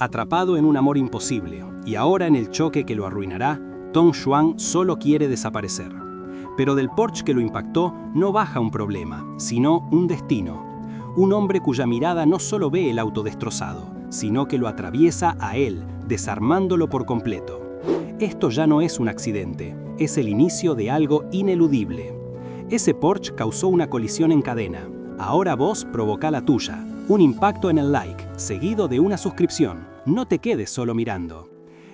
Atrapado en un amor imposible, y ahora en el choque que lo arruinará, Tong Xuan solo quiere desaparecer. Pero del Porsche que lo impactó no baja un problema, sino un destino. Un hombre cuya mirada no solo ve el auto destrozado, sino que lo atraviesa a él, desarmándolo por completo. Esto ya no es un accidente, es el inicio de algo ineludible. Ese Porsche causó una colisión en cadena. Ahora vos provoca la tuya. Un impacto en el like, seguido de una suscripción. No te quedes solo mirando.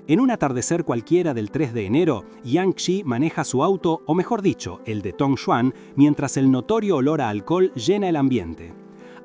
En un atardecer cualquiera del 3 de enero, Yang Qi maneja su auto, o mejor dicho, el de Tong Xuan, mientras el notorio olor a alcohol llena el ambiente.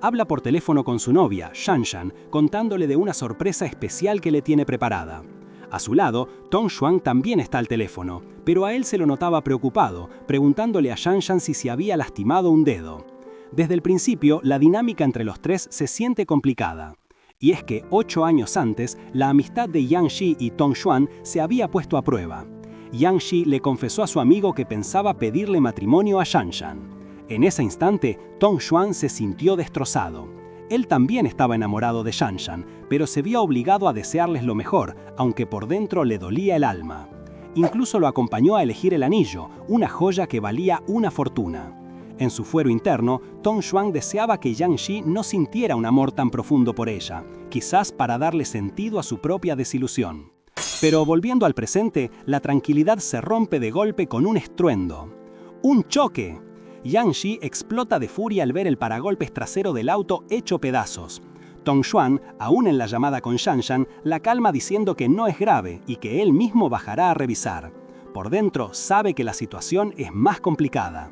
Habla por teléfono con su novia, Shanshan, contándole de una sorpresa especial que le tiene preparada. A su lado, Tong Xuan también está al teléfono, pero a él se lo notaba preocupado, preguntándole a Shanshan si se había lastimado un dedo. Desde el principio, la dinámica entre los tres se siente complicada. Y es que 8 años antes, la amistad de Yang Qi y Tong Xuan se había puesto a prueba. Yang Qi le confesó a su amigo que pensaba pedirle matrimonio a Shanshan. En ese instante, Tong Xuan se sintió destrozado. Él también estaba enamorado de Shanshan, pero se vio obligado a desearles lo mejor, aunque por dentro le dolía el alma. Incluso lo acompañó a elegir el anillo, una joya que valía una fortuna. En su fuero interno, Tong Xuan deseaba que Yang Qi no sintiera un amor tan profundo por ella, quizás para darle sentido a su propia desilusión. Pero volviendo al presente, la tranquilidad se rompe de golpe con un estruendo. ¡Un choque! Yang Qi explota de furia al ver el paragolpes trasero del auto hecho pedazos. Tong Xuan, aún en la llamada con Shanshan, la calma diciendo que no es grave y que él mismo bajará a revisar. Por dentro sabe que la situación es más complicada.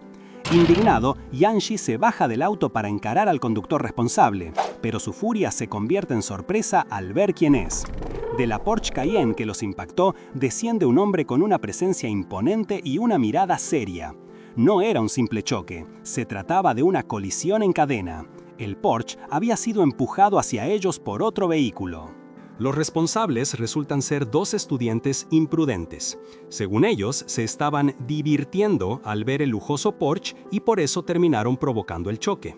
Indignado, Yang Qi se baja del auto para encarar al conductor responsable, pero su furia se convierte en sorpresa al ver quién es. De la Porsche Cayenne que los impactó, desciende un hombre con una presencia imponente y una mirada seria. No era un simple choque, se trataba de una colisión en cadena. El Porsche había sido empujado hacia ellos por otro vehículo. Los responsables resultan ser 2 estudiantes imprudentes. Según ellos, se estaban divirtiendo al ver el lujoso Porsche y por eso terminaron provocando el choque.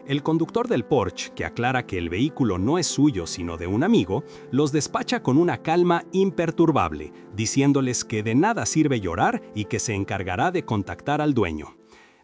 El conductor del Porsche, que aclara que el vehículo no es suyo sino de un amigo, los despacha con una calma imperturbable, diciéndoles que de nada sirve llorar y que se encargará de contactar al dueño.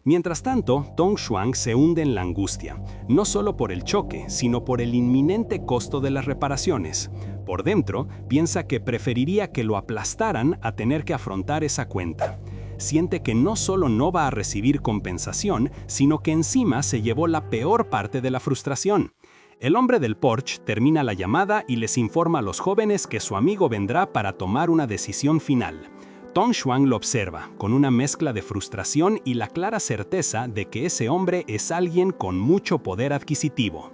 Mientras tanto, Tong Xuan se hunde en la angustia, no solo por el choque, sino por el inminente costo de las reparaciones. Por dentro, piensa que preferiría que lo aplastaran a tener que afrontar esa cuenta. Siente que no solo no va a recibir compensación, sino que encima se llevó la peor parte de la frustración. El hombre del Porsche termina la llamada y les informa a los jóvenes que su amigo vendrá para tomar una decisión final. Tong Xuan lo observa, con una mezcla de frustración y la clara certeza de que ese hombre es alguien con mucho poder adquisitivo.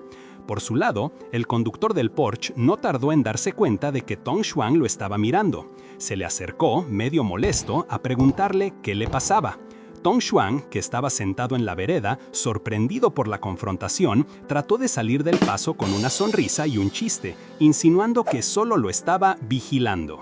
Por su lado, el conductor del Porsche no tardó en darse cuenta de que Tong Xuan lo estaba mirando. Se le acercó, medio molesto, a preguntarle qué le pasaba. Tong Xuan, que estaba sentado en la vereda, sorprendido por la confrontación, trató de salir del paso con una sonrisa y un chiste, insinuando que solo lo estaba vigilando.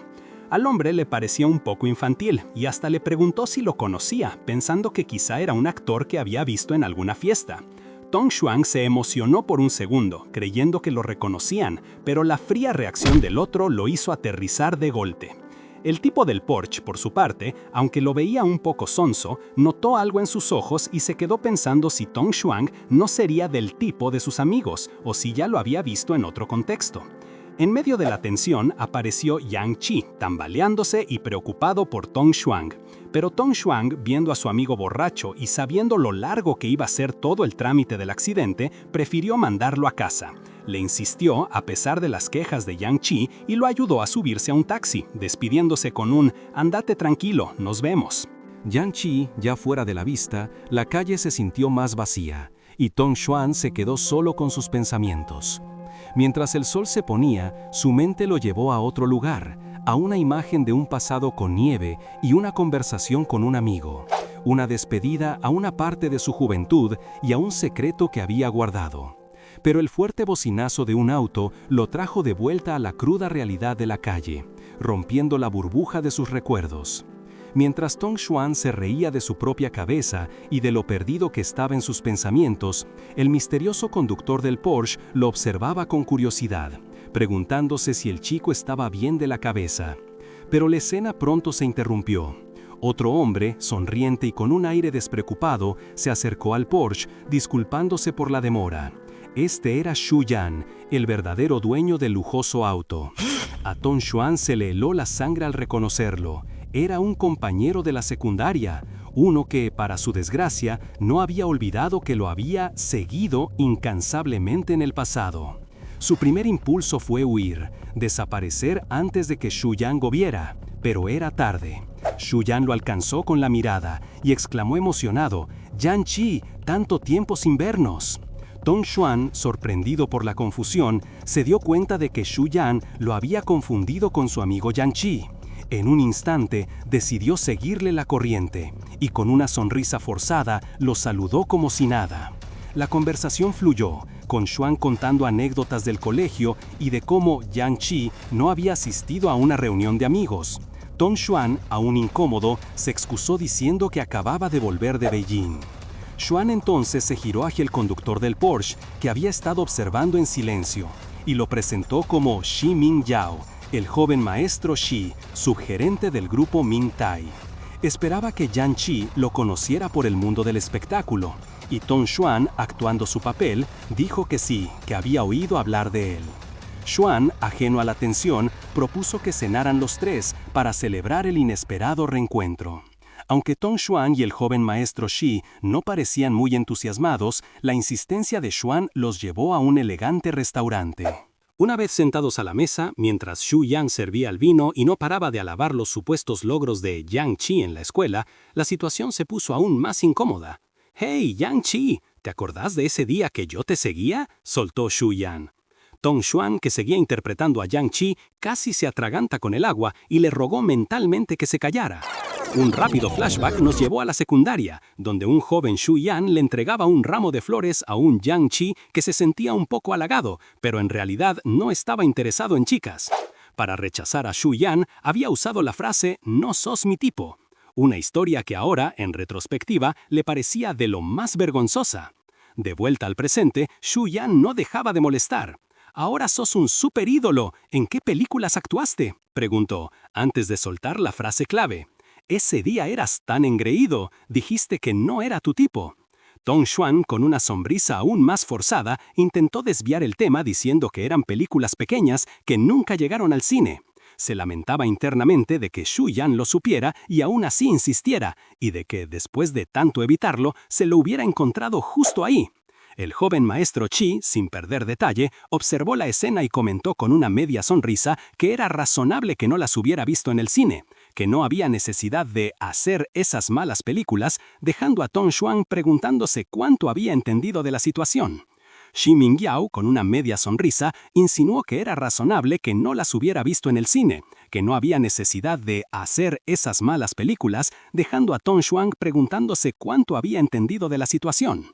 Al hombre le parecía un poco infantil y hasta le preguntó si lo conocía, pensando que quizá era un actor que había visto en alguna fiesta. Tong Xuan se emocionó por un segundo, creyendo que lo reconocían, pero la fría reacción del otro lo hizo aterrizar de golpe. El tipo del Porsche, por su parte, aunque lo veía un poco sonso, notó algo en sus ojos y se quedó pensando si Tong Xuan no sería del tipo de sus amigos o si ya lo había visto en otro contexto. En medio de la tensión apareció Yang Qi, tambaleándose y preocupado por Tong Xuan. Pero Tong Xuan, viendo a su amigo borracho y sabiendo lo largo que iba a ser todo el trámite del accidente, prefirió mandarlo a casa. Le insistió a pesar de las quejas de Yang Qi y lo ayudó a subirse a un taxi, despidiéndose con un «Andate tranquilo, nos vemos». Yang Qi, ya fuera de la vista, la calle se sintió más vacía, y Tong Xuan se quedó solo con sus pensamientos. Mientras el sol se ponía, su mente lo llevó a otro lugar, a una imagen de un pasado con nieve y una conversación con un amigo, una despedida a una parte de su juventud y a un secreto que había guardado. Pero el fuerte bocinazo de un auto lo trajo de vuelta a la cruda realidad de la calle, rompiendo la burbuja de sus recuerdos. Mientras Tong Xuan se reía de su propia cabeza y de lo perdido que estaba en sus pensamientos, el misterioso conductor del Porsche lo observaba con curiosidad, preguntándose si el chico estaba bien de la cabeza. Pero la escena pronto se interrumpió. Otro hombre, sonriente y con un aire despreocupado, se acercó al Porsche, disculpándose por la demora. Este era Xu Yan, el verdadero dueño del lujoso auto. A Tong Xuan se le heló la sangre al reconocerlo. Era un compañero de la secundaria, uno que, para su desgracia, no había olvidado que lo había seguido incansablemente en el pasado. Su primer impulso fue huir, desaparecer antes de que Xu Yan lo viera, pero era tarde. Xu Yan lo alcanzó con la mirada y exclamó emocionado: «Yan Chi, tanto tiempo sin vernos». Tong Xuan, sorprendido por la confusión, se dio cuenta de que Xu Yan lo había confundido con su amigo Yan Chi. En un instante, decidió seguirle la corriente, y con una sonrisa forzada, lo saludó como si nada. La conversación fluyó, con Xuan contando anécdotas del colegio y de cómo Yan Chi no había asistido a una reunión de amigos. Tong Xuan, aún incómodo, se excusó diciendo que acababa de volver de Beijing. Xuan entonces se giró hacia el conductor del Porsche, que había estado observando en silencio, y lo presentó como Xi Mingyao, el joven maestro Xi, subgerente del grupo Ming Tai. Esperaba que Yan Chi lo conociera por el mundo del espectáculo, y Tong Xuan, actuando su papel, dijo que sí, que había oído hablar de él. Xuan, ajeno a la tensión, propuso que cenaran los tres para celebrar el inesperado reencuentro. Aunque Tong Xuan y el joven maestro Xi no parecían muy entusiasmados, la insistencia de Xuan los llevó a un elegante restaurante. Una vez sentados a la mesa, mientras Xu Yan servía el vino y no paraba de alabar los supuestos logros de Yang Chi en la escuela, la situación se puso aún más incómoda. «Hey, Yang Chi, ¿te acordás de ese día que yo te seguía?», soltó Xu Yan. Tong Xuan, que seguía interpretando a Yang Chi, casi se atraganta con el agua y le rogó mentalmente que se callara. Un rápido flashback nos llevó a la secundaria, donde un joven Xu Yan le entregaba un ramo de flores a un Yang Chi que se sentía un poco halagado, pero en realidad no estaba interesado en chicas. Para rechazar a Xu Yan, había usado la frase «no sos mi tipo», una historia que ahora, en retrospectiva, le parecía de lo más vergonzosa. De vuelta al presente, Xu Yan no dejaba de molestar. «Ahora sos un superídolo. ¿En qué películas actuaste?», preguntó, antes de soltar la frase clave. «Ese día eras tan engreído, dijiste que no era tu tipo». Tong Xuan, con una sonrisa aún más forzada, intentó desviar el tema diciendo que eran películas pequeñas que nunca llegaron al cine. Se lamentaba internamente de que Xu Yan lo supiera y aún así insistiera, y de que, después de tanto evitarlo, se lo hubiera encontrado justo ahí. El joven maestro Chi, sin perder detalle, observó la escena y comentó con una media sonrisa que era razonable que no las hubiera visto en el cine, que no había necesidad de hacer esas malas películas, dejando a Tong Xuan preguntándose cuánto había entendido de la situación. Xi Mingyao, con una media sonrisa, insinuó que era razonable que no las hubiera visto en el cine, que no había necesidad de hacer esas malas películas, dejando a Tong Xuan preguntándose cuánto había entendido de la situación.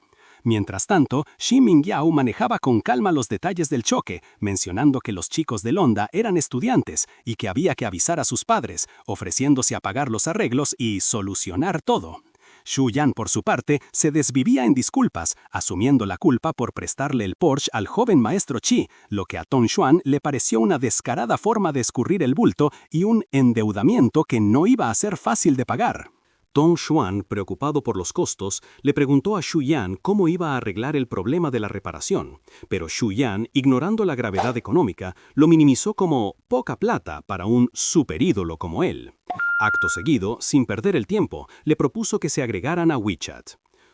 Mientras tanto, Xi Mingyao manejaba con calma los detalles del choque, mencionando que los chicos de Honda eran estudiantes y que había que avisar a sus padres, ofreciéndose a pagar los arreglos y solucionar todo. Xu Yan, por su parte, se desvivía en disculpas, asumiendo la culpa por prestarle el Porsche al joven maestro Chi, lo que a Tong Xuan le pareció una descarada forma de escurrir el bulto y un endeudamiento que no iba a ser fácil de pagar. Tong Xuan, preocupado por los costos, le preguntó a Xu Yan cómo iba a arreglar el problema de la reparación, pero Xu Yan, ignorando la gravedad económica, lo minimizó como poca plata para un superídolo como él. Acto seguido, sin perder el tiempo, le propuso que se agregaran a WeChat.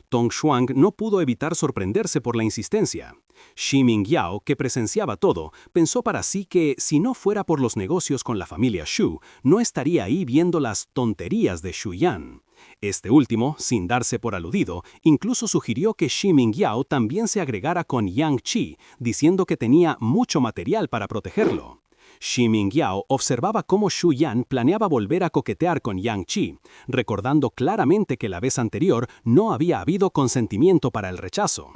Tong Xuan no pudo evitar sorprenderse por la insistencia. Xi Mingyao, que presenciaba todo, pensó para sí que, si no fuera por los negocios con la familia Xu, no estaría ahí viendo las tonterías de Xu Yan. Este último, sin darse por aludido, incluso sugirió que Xi Mingyao también se agregara con Yang Chi, diciendo que tenía mucho material para protegerlo. Xi Mingyao observaba cómo Xu Yan planeaba volver a coquetear con Yang Chi, recordando claramente que la vez anterior no había habido consentimiento para el rechazo.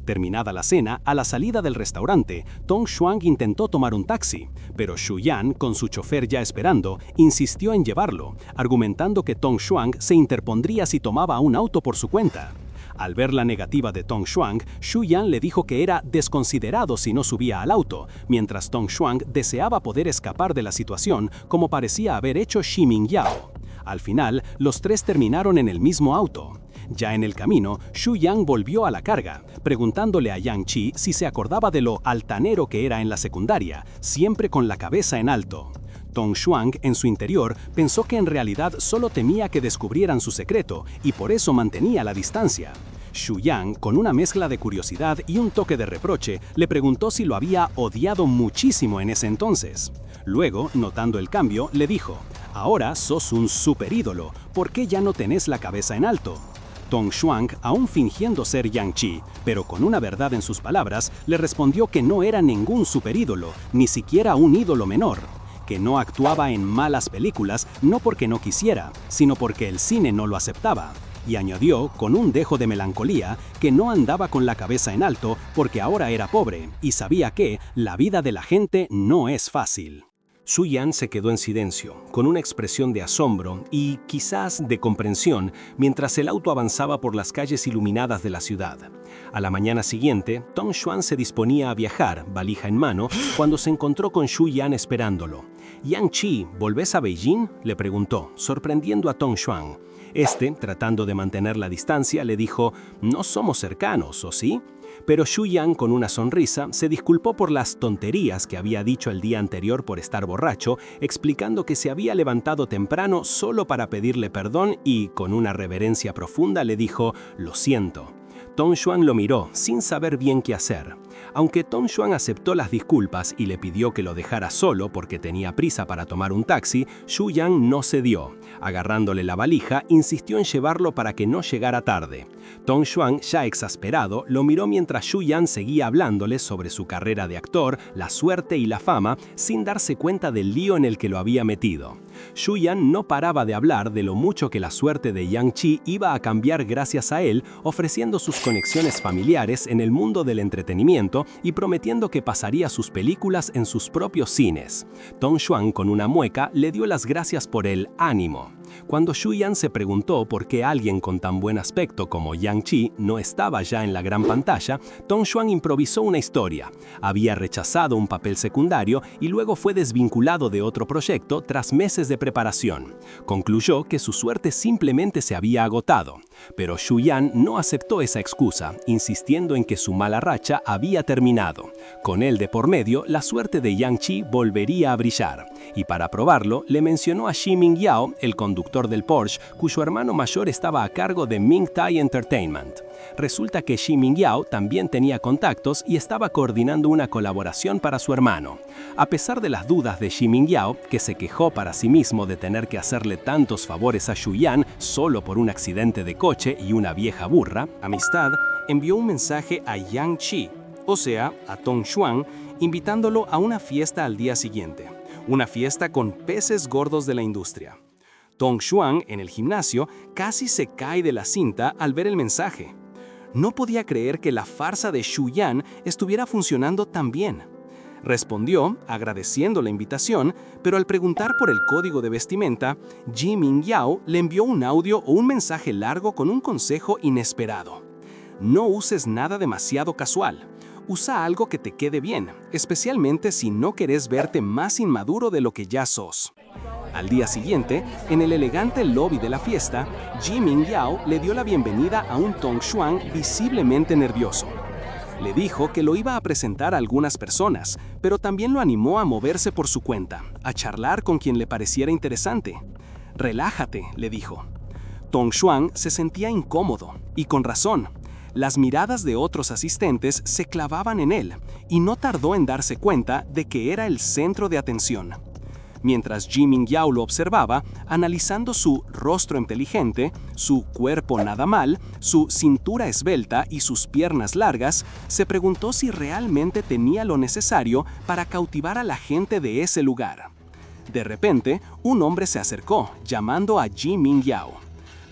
Terminada la cena, a la salida del restaurante, Tong Xuan intentó tomar un taxi, pero Xu Yan, con su chofer ya esperando, insistió en llevarlo, argumentando que Tong Xuan se interpondría si tomaba un auto por su cuenta. Al ver la negativa de Tong Xuan, Xu Yan le dijo que era desconsiderado si no subía al auto, mientras Tong Xuan deseaba poder escapar de la situación como parecía haber hecho Xi Mingyao. Al final, los tres terminaron en el mismo auto. Ya en el camino, Xu Yan volvió a la carga, preguntándole a Yang Chi si se acordaba de lo altanero que era en la secundaria, siempre con la cabeza en alto. Tong Xuan, en su interior, pensó que en realidad solo temía que descubrieran su secreto y por eso mantenía la distancia. Xu Yan, con una mezcla de curiosidad y un toque de reproche, le preguntó si lo había odiado muchísimo en ese entonces. Luego, notando el cambio, le dijo: «Ahora sos un superídolo, ¿por qué ya no tenés la cabeza en alto?». Tong Xuan, aún fingiendo ser Yang Chi, pero con una verdad en sus palabras, le respondió que no era ningún superídolo, ni siquiera un ídolo menor, que no actuaba en malas películas no porque no quisiera, sino porque el cine no lo aceptaba. Y añadió, con un dejo de melancolía, que no andaba con la cabeza en alto porque ahora era pobre y sabía que la vida de la gente no es fácil. Xu Yan se quedó en silencio, con una expresión de asombro y quizás de comprensión, mientras el auto avanzaba por las calles iluminadas de la ciudad. A la mañana siguiente, Tong Xuan se disponía a viajar, valija en mano, cuando se encontró con Xu Yan esperándolo. «Yang Chi, ¿volvés a Beijing?», le preguntó, sorprendiendo a Tong Xuan. Este, tratando de mantener la distancia, le dijo: «No somos cercanos, ¿o sí?». Pero Xu Yan, con una sonrisa, se disculpó por las tonterías que había dicho el día anterior por estar borracho, explicando que se había levantado temprano solo para pedirle perdón y, con una reverencia profunda, le dijo: «Lo siento». Tong Xuan lo miró, sin saber bien qué hacer. Aunque Tong Xuan aceptó las disculpas y le pidió que lo dejara solo porque tenía prisa para tomar un taxi, Xu Yan no cedió. Agarrándole la valija, insistió en llevarlo para que no llegara tarde. Tong Xuan, ya exasperado, lo miró mientras Xu Yan seguía hablándole sobre su carrera de actor, la suerte y la fama, sin darse cuenta del lío en el que lo había metido. Xu Yan no paraba de hablar de lo mucho que la suerte de Yang Chi iba a cambiar gracias a él, ofreciendo sus conexiones familiares en el mundo del entretenimiento y prometiendo que pasaría sus películas en sus propios cines. Tong Xuan, con una mueca, le dio las gracias por el ánimo. Cuando Xu Yan se preguntó por qué alguien con tan buen aspecto como Yang Chi no estaba ya en la gran pantalla, Tong Xuan improvisó una historia. Había rechazado un papel secundario y luego fue desvinculado de otro proyecto tras meses de preparación. Concluyó que su suerte simplemente se había agotado. Pero Xu Yan no aceptó esa excusa, insistiendo en que su mala racha había terminado. Con él de por medio, la suerte de Yang Chi volvería a brillar. Y para probarlo, le mencionó a Xi Mingyao, el conductor del Porsche, cuyo hermano mayor estaba a cargo de Ming Tai Entertainment. Resulta que Xi Mingyao también tenía contactos y estaba coordinando una colaboración para su hermano. A pesar de las dudas de Xi Mingyao, que se quejó para sí mismo de tener que hacerle tantos favores a Xu Yan solo por un accidente de coche y una vieja burra, Amistad envió un mensaje a Yang Chi, o sea, a Tong Xuan, invitándolo a una fiesta al día siguiente. Una fiesta con peces gordos de la industria. Tong Xuan, en el gimnasio, casi se cae de la cinta al ver el mensaje. No podía creer que la farsa de Xu Yan estuviera funcionando tan bien. Respondió, agradeciendo la invitación, pero al preguntar por el código de vestimenta, Xi Mingyao le envió un audio o un mensaje largo con un consejo inesperado. No uses nada demasiado casual. Usa algo que te quede bien, especialmente si no querés verte más inmaduro de lo que ya sos. Al día siguiente, en el elegante lobby de la fiesta, Xi Mingyao le dio la bienvenida a un Tong Xuan visiblemente nervioso. Le dijo que lo iba a presentar a algunas personas, pero también lo animó a moverse por su cuenta, a charlar con quien le pareciera interesante. «Relájate», le dijo. Tong Xuan se sentía incómodo, y con razón. Las miradas de otros asistentes se clavaban en él, y no tardó en darse cuenta de que era el centro de atención. Mientras Xi Mingyao lo observaba, analizando su rostro inteligente, su cuerpo nada mal, su cintura esbelta y sus piernas largas, se preguntó si realmente tenía lo necesario para cautivar a la gente de ese lugar. De repente, un hombre se acercó, llamando a Xi Mingyao.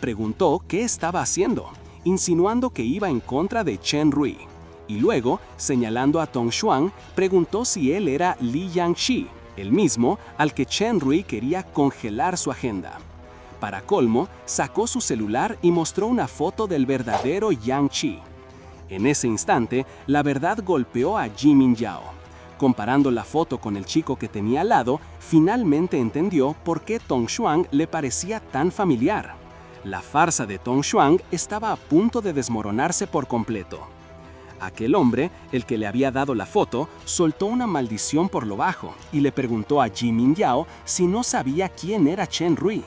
Preguntó qué estaba haciendo, insinuando que iba en contra de Chen Rui. Y luego, señalando a Tong Xuan, preguntó si él era Li Yangxi, el mismo al que Chen Rui quería congelar su agenda. Para colmo, sacó su celular y mostró una foto del verdadero Yang Chi. En ese instante, la verdad golpeó a Ji Mingyao. Comparando la foto con el chico que tenía al lado, finalmente entendió por qué Tong Xuan le parecía tan familiar. La farsa de Tong Xuan estaba a punto de desmoronarse por completo. Aquel hombre, el que le había dado la foto, soltó una maldición por lo bajo y le preguntó a Ji Mingyao si no sabía quién era Chen Rui.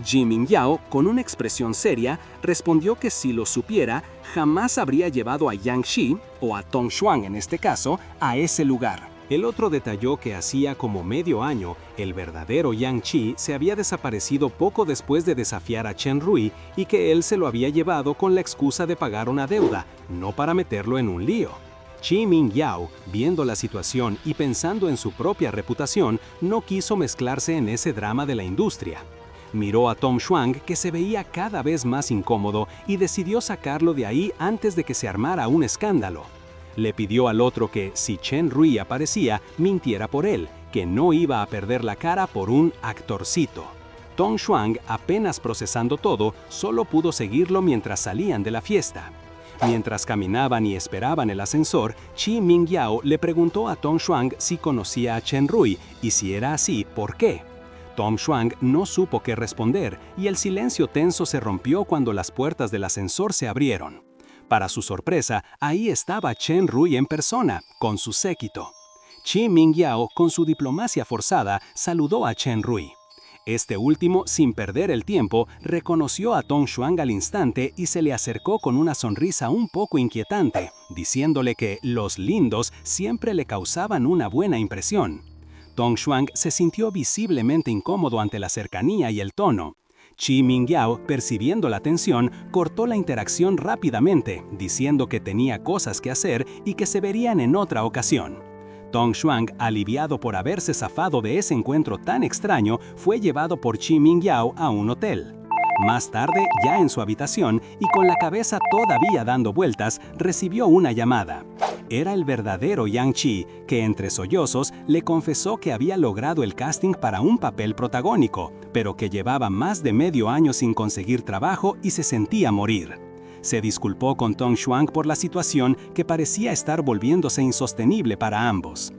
Ji Mingyao, con una expresión seria, respondió que si lo supiera, jamás habría llevado a Yang Shi, o a Tong Xuan en este caso, a ese lugar. El otro detalló que hacía como medio año, el verdadero Yang Chi se había desaparecido poco después de desafiar a Chen Rui y que él se lo había llevado con la excusa de pagar una deuda, no para meterlo en un lío. Ji Mingyao, viendo la situación y pensando en su propia reputación, no quiso mezclarse en ese drama de la industria. Miró a Tong Xuan, que se veía cada vez más incómodo, y decidió sacarlo de ahí antes de que se armara un escándalo. Le pidió al otro que, si Chen Rui aparecía, mintiera por él, que no iba a perder la cara por un actorcito. Tong Xuan, apenas procesando todo, solo pudo seguirlo mientras salían de la fiesta. Mientras caminaban y esperaban el ascensor, Ji Mingyao le preguntó a Tong Xuan si conocía a Chen Rui, y si era así, ¿por qué? Tong Xuan no supo qué responder, y el silencio tenso se rompió cuando las puertas del ascensor se abrieron. Para su sorpresa, ahí estaba Chen Rui en persona, con su séquito. Ji Mingyao, con su diplomacia forzada, saludó a Chen Rui. Este último, sin perder el tiempo, reconoció a Tong Xuan al instante y se le acercó con una sonrisa un poco inquietante, diciéndole que los lindos siempre le causaban una buena impresión. Tong Xuan se sintió visiblemente incómodo ante la cercanía y el tono. Ji Mingyao, percibiendo la tensión, cortó la interacción rápidamente, diciendo que tenía cosas que hacer y que se verían en otra ocasión. Tong Xuan, aliviado por haberse zafado de ese encuentro tan extraño, fue llevado por Ji Mingyao a un hotel. Más tarde, ya en su habitación y con la cabeza todavía dando vueltas, recibió una llamada. Era el verdadero Yang Chi, que entre sollozos le confesó que había logrado el casting para un papel protagónico, pero que llevaba más de medio año sin conseguir trabajo y se sentía morir. Se disculpó con Tong Xuan por la situación que parecía estar volviéndose insostenible para ambos.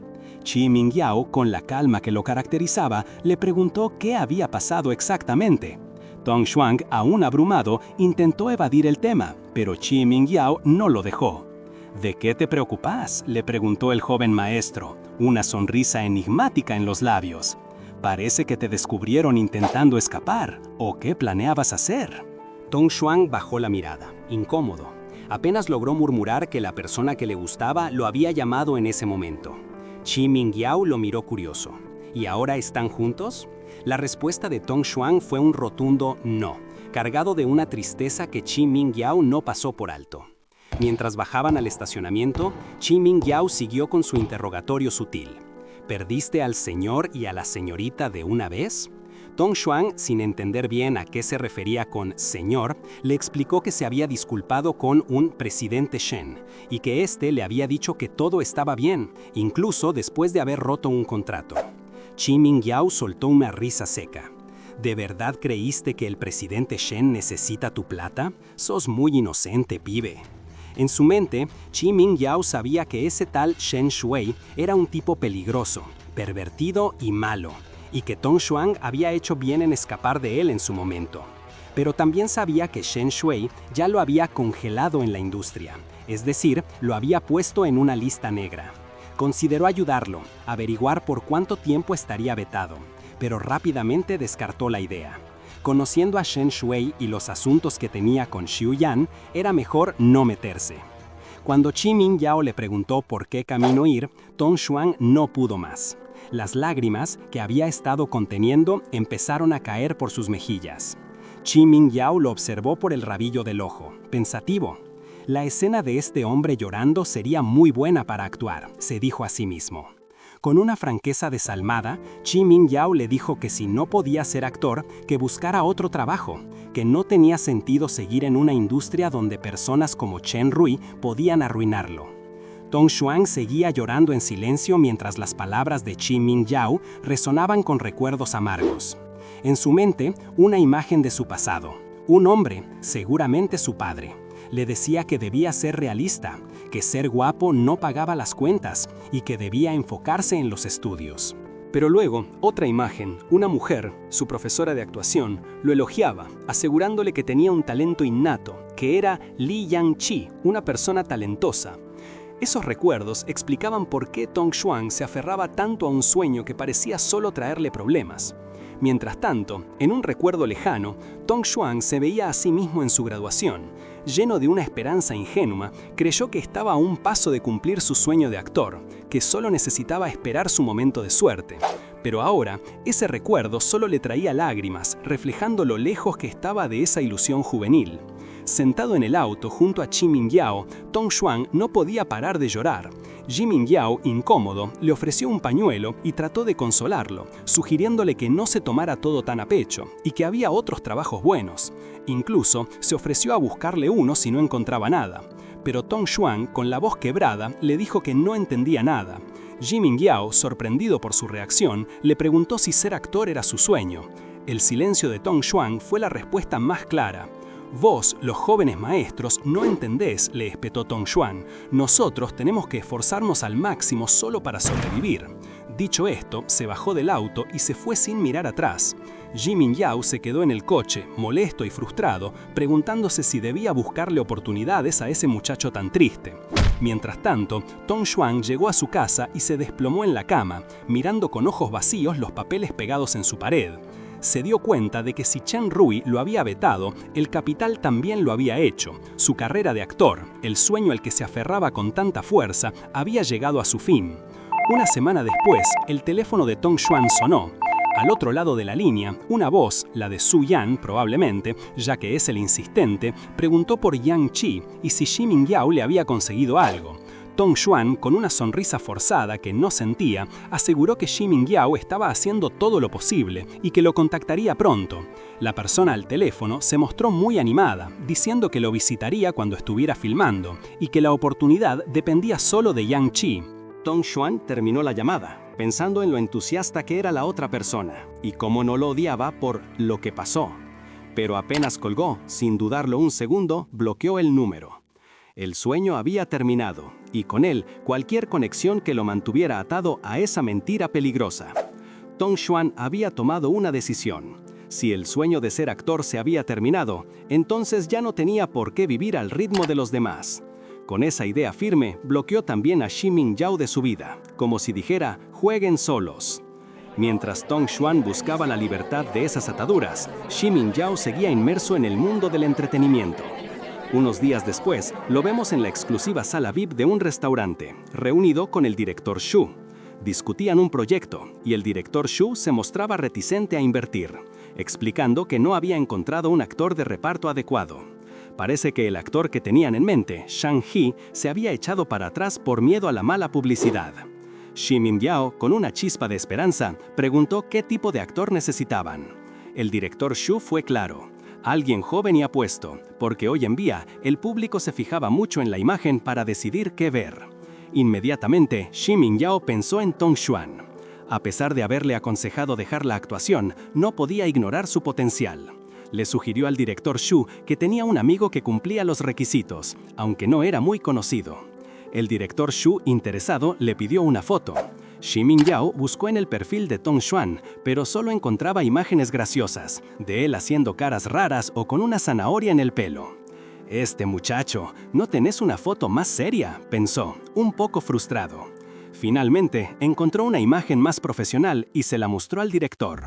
Ji Mingyao, con la calma que lo caracterizaba, le preguntó qué había pasado exactamente. Tong Xuan, aún abrumado, intentó evadir el tema, pero Ji Mingyao no lo dejó. ¿De qué te preocupas?, le preguntó el joven maestro, una sonrisa enigmática en los labios. Parece que te descubrieron intentando escapar. ¿O qué planeabas hacer? Tong Xuan bajó la mirada, incómodo. Apenas logró murmurar que la persona que le gustaba lo había llamado en ese momento. Ji Mingyao lo miró curioso. ¿Y ahora están juntos? La respuesta de Tong Xuan fue un rotundo no, cargado de una tristeza que Ji Mingyao no pasó por alto. Mientras bajaban al estacionamiento, Ji Mingyao siguió con su interrogatorio sutil. ¿Perdiste al señor y a la señorita de una vez? Tong Xuan, sin entender bien a qué se refería con señor, le explicó que se había disculpado con un presidente Shen y que éste le había dicho que todo estaba bien, incluso después de haber roto un contrato. Ji Mingyao soltó una risa seca. ¿De verdad creíste que el presidente Shen necesita tu plata? Sos muy inocente, pibe. En su mente, Ji Mingyao sabía que ese tal Shen Shui era un tipo peligroso, pervertido y malo, y que Tong Xuan había hecho bien en escapar de él en su momento. Pero también sabía que Shen Shui ya lo había congelado en la industria, es decir, lo había puesto en una lista negra. Consideró ayudarlo, averiguar por cuánto tiempo estaría vetado, pero rápidamente descartó la idea. Conociendo a Shen Shui y los asuntos que tenía con Xiu Yan, era mejor no meterse. Cuando Ji Mingyao le preguntó por qué camino ir, Tong Xuan no pudo más. Las lágrimas, que había estado conteniendo, empezaron a caer por sus mejillas. Ji Mingyao lo observó por el rabillo del ojo, pensativo. La escena de este hombre llorando sería muy buena para actuar, se dijo a sí mismo. Con una franqueza desalmada, Ji Mingyao le dijo que si no podía ser actor, que buscara otro trabajo, que no tenía sentido seguir en una industria donde personas como Chen Rui podían arruinarlo. Tong Xuan seguía llorando en silencio mientras las palabras de Ji Mingyao resonaban con recuerdos amargos. En su mente, una imagen de su pasado. Un hombre, seguramente su padre. Le decía que debía ser realista, que ser guapo no pagaba las cuentas y que debía enfocarse en los estudios. Pero luego, otra imagen, una mujer, su profesora de actuación, lo elogiaba, asegurándole que tenía un talento innato, que era Li Yang-chi, una persona talentosa. Esos recuerdos explicaban por qué Tong Xuan se aferraba tanto a un sueño que parecía solo traerle problemas. Mientras tanto, en un recuerdo lejano, Tong Xuan se veía a sí mismo en su graduación. Lleno de una esperanza ingenua, creyó que estaba a un paso de cumplir su sueño de actor, que solo necesitaba esperar su momento de suerte. Pero ahora, ese recuerdo solo le traía lágrimas, reflejando lo lejos que estaba de esa ilusión juvenil. Sentado en el auto junto a Chi Mingyao, Tong Xuan no podía parar de llorar. Ji Mingyao, incómodo, le ofreció un pañuelo y trató de consolarlo, sugiriéndole que no se tomara todo tan a pecho y que había otros trabajos buenos. Incluso se ofreció a buscarle uno si no encontraba nada. Pero Tong Xuan, con la voz quebrada, le dijo que no entendía nada. Ji Mingyao, sorprendido por su reacción, le preguntó si ser actor era su sueño. El silencio de Tong Xuan fue la respuesta más clara. Vos, los jóvenes maestros, no entendés, le espetó Tong Xuan. Nosotros tenemos que esforzarnos al máximo solo para sobrevivir. Dicho esto, se bajó del auto y se fue sin mirar atrás. Ji Mingyao se quedó en el coche, molesto y frustrado, preguntándose si debía buscarle oportunidades a ese muchacho tan triste. Mientras tanto, Tong Xuan llegó a su casa y se desplomó en la cama, mirando con ojos vacíos los papeles pegados en su pared. Se dio cuenta de que si Chen Rui lo había vetado, el capital también lo había hecho. Su carrera de actor, el sueño al que se aferraba con tanta fuerza, había llegado a su fin. Una semana después, el teléfono de Tong Xuan sonó. Al otro lado de la línea, una voz, la de Su Yan probablemente, ya que es el insistente, preguntó por Yang Chi y si Ji Mingyao le había conseguido algo. Tong Xuan, con una sonrisa forzada que no sentía, aseguró que Ji Mingyao estaba haciendo todo lo posible y que lo contactaría pronto. La persona al teléfono se mostró muy animada, diciendo que lo visitaría cuando estuviera filmando y que la oportunidad dependía solo de Yang Chi. Tong Xuan terminó la llamada, pensando en lo entusiasta que era la otra persona y cómo no lo odiaba por lo que pasó. Pero apenas colgó, sin dudarlo un segundo, bloqueó el número. El sueño había terminado, y con él cualquier conexión que lo mantuviera atado a esa mentira peligrosa. Tong Xuan había tomado una decisión. Si el sueño de ser actor se había terminado, entonces ya no tenía por qué vivir al ritmo de los demás. Con esa idea firme, bloqueó también a Ji Mingyao de su vida, como si dijera, jueguen solos. Mientras Tong Xuan buscaba la libertad de esas ataduras, Ji Mingyao seguía inmerso en el mundo del entretenimiento. Unos días después, lo vemos en la exclusiva sala VIP de un restaurante, reunido con el director Xu. Discutían un proyecto, y el director Xu se mostraba reticente a invertir, explicando que no había encontrado un actor de reparto adecuado. Parece que el actor que tenían en mente, Shang He, se había echado para atrás por miedo a la mala publicidad. Ji Mingyao, con una chispa de esperanza, preguntó qué tipo de actor necesitaban. El director Xu fue claro. Alguien joven y apuesto, porque hoy en día el público se fijaba mucho en la imagen para decidir qué ver. Inmediatamente, Ji Mingyao pensó en Tong Xuan. A pesar de haberle aconsejado dejar la actuación, no podía ignorar su potencial. Le sugirió al director Xu que tenía un amigo que cumplía los requisitos, aunque no era muy conocido. El director Xu, interesado, le pidió una foto. Ji Mingyao buscó en el perfil de Tong Xuan, pero solo encontraba imágenes graciosas, de él haciendo caras raras o con una zanahoria en el pelo. «Este muchacho, ¿no tenés una foto más seria?», pensó, un poco frustrado. Finalmente, encontró una imagen más profesional y se la mostró al director.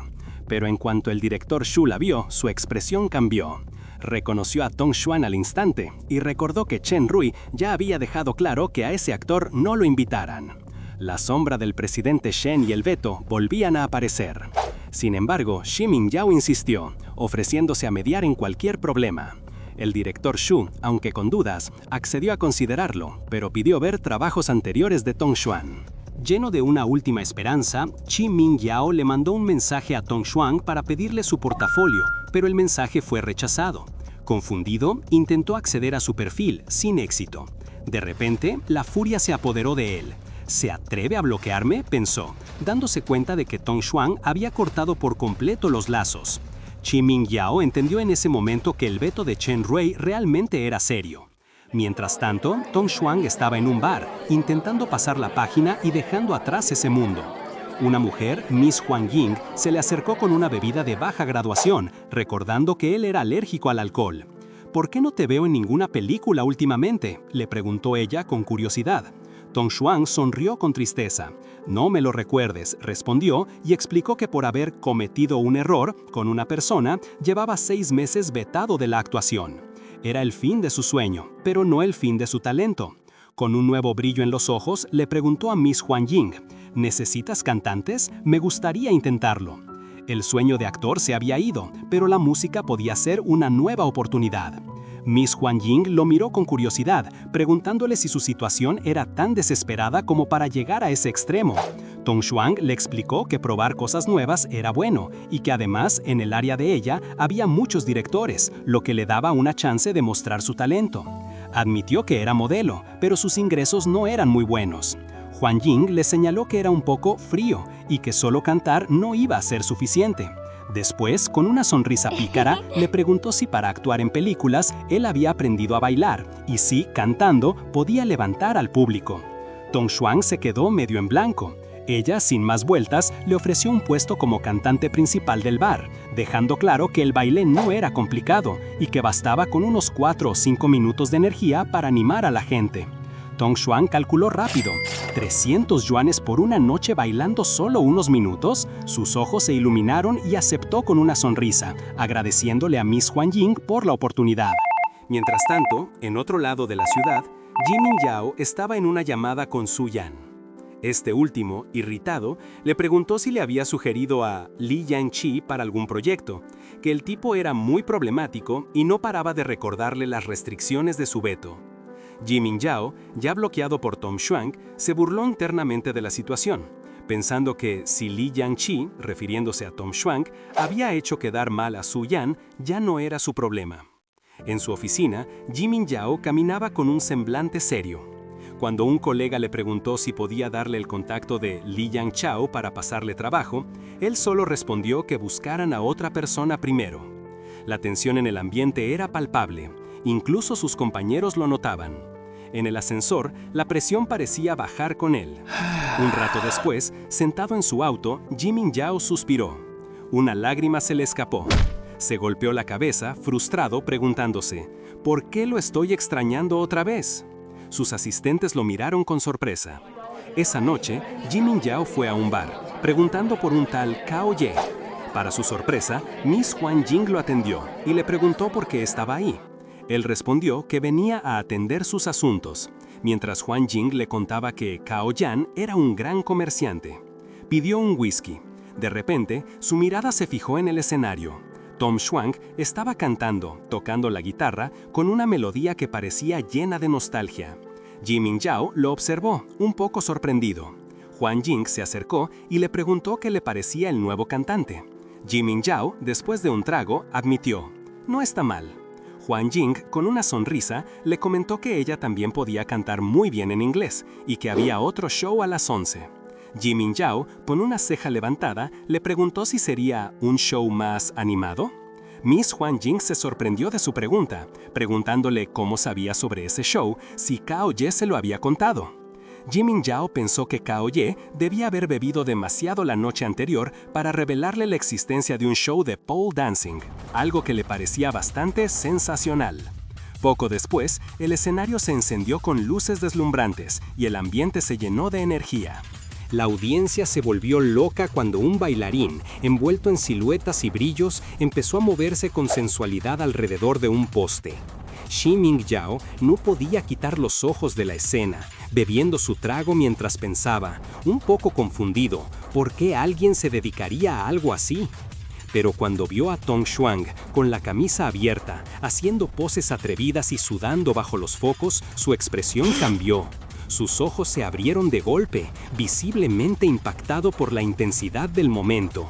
Pero en cuanto el director Xu la vio, su expresión cambió. Reconoció a Tong Xuan al instante y recordó que Chen Rui ya había dejado claro que a ese actor no lo invitaran. La sombra del presidente Shen y el veto volvían a aparecer. Sin embargo, Ji Mingyao insistió, ofreciéndose a mediar en cualquier problema. El director Xu, aunque con dudas, accedió a considerarlo, pero pidió ver trabajos anteriores de Tong Xuan. Lleno de una última esperanza, Ji Mingyao le mandó un mensaje a Tong Xuan para pedirle su portafolio, pero el mensaje fue rechazado. Confundido, intentó acceder a su perfil, sin éxito. De repente, la furia se apoderó de él. ¿Se atreve a bloquearme?, pensó, dándose cuenta de que Tong Xuan había cortado por completo los lazos. Chi Mingyao entendió en ese momento que el veto de Chen Rui realmente era serio. Mientras tanto, Tong Xuan estaba en un bar, intentando pasar la página y dejando atrás ese mundo. Una mujer, Miss Huang Ying, se le acercó con una bebida de baja graduación, recordando que él era alérgico al alcohol. ¿Por qué no te veo en ninguna película últimamente?, le preguntó ella con curiosidad. Tong Xuan sonrió con tristeza. No me lo recuerdes, respondió y explicó que por haber cometido un error con una persona, llevaba 6 meses vetado de la actuación. Era el fin de su sueño, pero no el fin de su talento. Con un nuevo brillo en los ojos, le preguntó a Miss Huang Ying, ¿necesitas cantantes? Me gustaría intentarlo. El sueño de actor se había ido, pero la música podía ser una nueva oportunidad. Miss Huang Ying lo miró con curiosidad, preguntándole si su situación era tan desesperada como para llegar a ese extremo. Tong Xuan le explicó que probar cosas nuevas era bueno y que además en el área de ella había muchos directores, lo que le daba una chance de mostrar su talento. Admitió que era modelo, pero sus ingresos no eran muy buenos. Huang Ying le señaló que era un poco frío y que solo cantar no iba a ser suficiente. Después, con una sonrisa pícara, le preguntó si para actuar en películas él había aprendido a bailar y si, cantando, podía levantar al público. Tong Xuan se quedó medio en blanco. Ella, sin más vueltas, le ofreció un puesto como cantante principal del bar, dejando claro que el baile no era complicado y que bastaba con unos 4 o 5 minutos de energía para animar a la gente. Tong Xuan calculó rápido. ¿300 yuanes por una noche bailando solo unos minutos? Sus ojos se iluminaron y aceptó con una sonrisa, agradeciéndole a Miss Huang Ying por la oportunidad. Mientras tanto, en otro lado de la ciudad, Ji Mingyao estaba en una llamada con Su Yan. Este último, irritado, le preguntó si le había sugerido a Li Yanqi para algún proyecto, que el tipo era muy problemático y no paraba de recordarle las restricciones de su veto. Ji Mingyao, ya bloqueado por Tong Xuan, se burló internamente de la situación, pensando que si Li Yanqi, refiriéndose a Tong Xuan, había hecho quedar mal a Su Yan, ya no era su problema. En su oficina, Ji Mingyao caminaba con un semblante serio. Cuando un colega le preguntó si podía darle el contacto de Li Yangchao para pasarle trabajo, él solo respondió que buscaran a otra persona primero. La tensión en el ambiente era palpable, incluso sus compañeros lo notaban. En el ascensor, la presión parecía bajar con él. Un rato después, sentado en su auto, Ji Mingyao suspiró. Una lágrima se le escapó. Se golpeó la cabeza, frustrado, preguntándose, ¿por qué lo estoy extrañando otra vez? Sus asistentes lo miraron con sorpresa. Esa noche, Ji Mingyao fue a un bar, preguntando por un tal Cao Ye. Para su sorpresa, Miss Huang Ying lo atendió y le preguntó por qué estaba ahí. Él respondió que venía a atender sus asuntos, mientras Huang Ying le contaba que Cao Yan era un gran comerciante. Pidió un whisky. De repente, su mirada se fijó en el escenario. Tong Xuan estaba cantando, tocando la guitarra, con una melodía que parecía llena de nostalgia. Ji Mingyao lo observó, un poco sorprendido. Huang Ying se acercó y le preguntó qué le parecía el nuevo cantante. Ji Mingyao, después de un trago, admitió, no está mal. Huang Ying, con una sonrisa, le comentó que ella también podía cantar muy bien en inglés y que había otro show a las 11. Ji Mingyao, con una ceja levantada, le preguntó si sería un show más animado. Miss Huang Ying se sorprendió de su pregunta, preguntándole cómo sabía sobre ese show si Cao Ye se lo había contado. Ji Mingyao pensó que Cao Ye debía haber bebido demasiado la noche anterior para revelarle la existencia de un show de pole dancing, algo que le parecía bastante sensacional. Poco después, el escenario se encendió con luces deslumbrantes y el ambiente se llenó de energía. La audiencia se volvió loca cuando un bailarín, envuelto en siluetas y brillos, empezó a moverse con sensualidad alrededor de un poste. Ji Mingyao no podía quitar los ojos de la escena, bebiendo su trago mientras pensaba, un poco confundido, ¿por qué alguien se dedicaría a algo así? Pero cuando vio a Tong Xuan con la camisa abierta, haciendo poses atrevidas y sudando bajo los focos, su expresión cambió. Sus ojos se abrieron de golpe, visiblemente impactado por la intensidad del momento.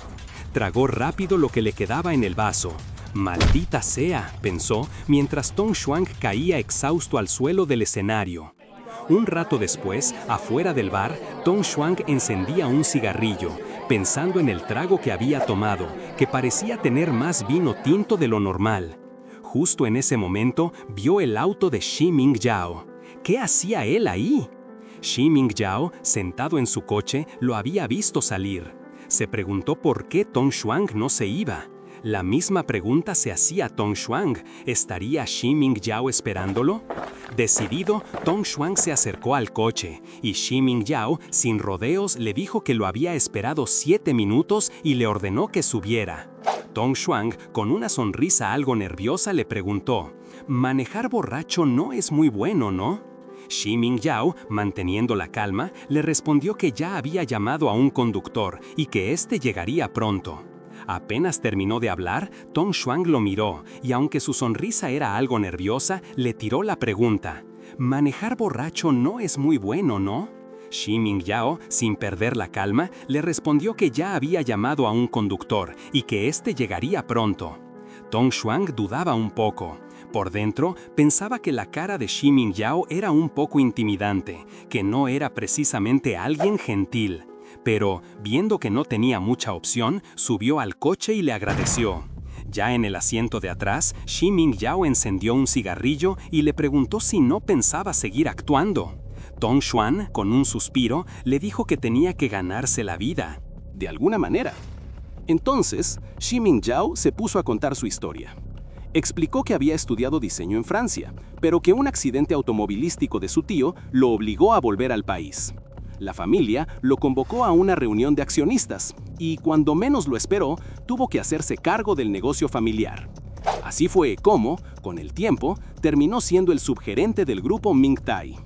Tragó rápido lo que le quedaba en el vaso. «Maldita sea», pensó, mientras Tong Xuan caía exhausto al suelo del escenario. Un rato después, afuera del bar, Tong Xuan encendía un cigarrillo, pensando en el trago que había tomado, que parecía tener más vino tinto de lo normal. Justo en ese momento, vio el auto de Xi Mingyao. ¿Qué hacía él ahí? Xi Mingyao, sentado en su coche, lo había visto salir. Se preguntó por qué Tong Xuan no se iba. La misma pregunta se hacía Tong Xuan. ¿Estaría Xi Mingyao esperándolo? Decidido, Tong Xuan se acercó al coche y Xi Mingyao, sin rodeos, le dijo que lo había esperado 7 minutos y le ordenó que subiera. Tong Xuan, con una sonrisa algo nerviosa, le preguntó: «Manejar borracho no es muy bueno, ¿no?». Xi Mingyao, manteniendo la calma, le respondió que ya había llamado a un conductor y que éste llegaría pronto. Apenas terminó de hablar, Tong Xuan lo miró y aunque su sonrisa era algo nerviosa, le tiró la pregunta: «Manejar borracho no es muy bueno, ¿no?». Xi Mingyao, sin perder la calma, le respondió que ya había llamado a un conductor y que éste llegaría pronto. Tong Xuan dudaba un poco. Por dentro, pensaba que la cara de Xi Mingyao era un poco intimidante, que no era precisamente alguien gentil. Pero, viendo que no tenía mucha opción, subió al coche y le agradeció. Ya en el asiento de atrás, Xi Mingyao encendió un cigarrillo y le preguntó si no pensaba seguir actuando. Tong Xuan, con un suspiro, le dijo que tenía que ganarse la vida. De alguna manera. Entonces, Xi Mingyao se puso a contar su historia. Explicó que había estudiado diseño en Francia, pero que un accidente automovilístico de su tío lo obligó a volver al país. La familia lo convocó a una reunión de accionistas y, cuando menos lo esperó, tuvo que hacerse cargo del negocio familiar. Así fue como, con el tiempo, terminó siendo el subgerente del grupo Mingtai.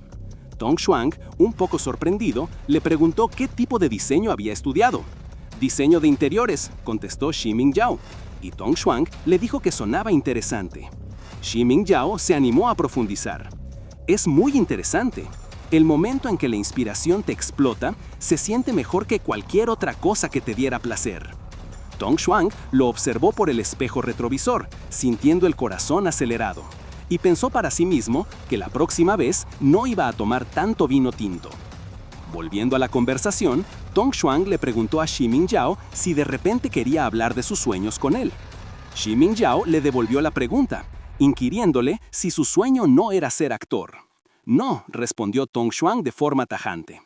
Tong Xuan, un poco sorprendido, le preguntó qué tipo de diseño había estudiado. «Diseño de interiores», contestó Xi Mingyao, y Tong Xuan le dijo que sonaba interesante. Xi Mingyao se animó a profundizar. «Es muy interesante. El momento en que la inspiración te explota, se siente mejor que cualquier otra cosa que te diera placer». Tong Xuan lo observó por el espejo retrovisor, sintiendo el corazón acelerado, y pensó para sí mismo que la próxima vez no iba a tomar tanto vino tinto. Volviendo a la conversación, Tong Xuan le preguntó a Xi Mingyao si de repente quería hablar de sus sueños con él. Xi Mingyao le devolvió la pregunta, inquiriéndole si su sueño no era ser actor. «No», respondió Tong Xuan de forma tajante.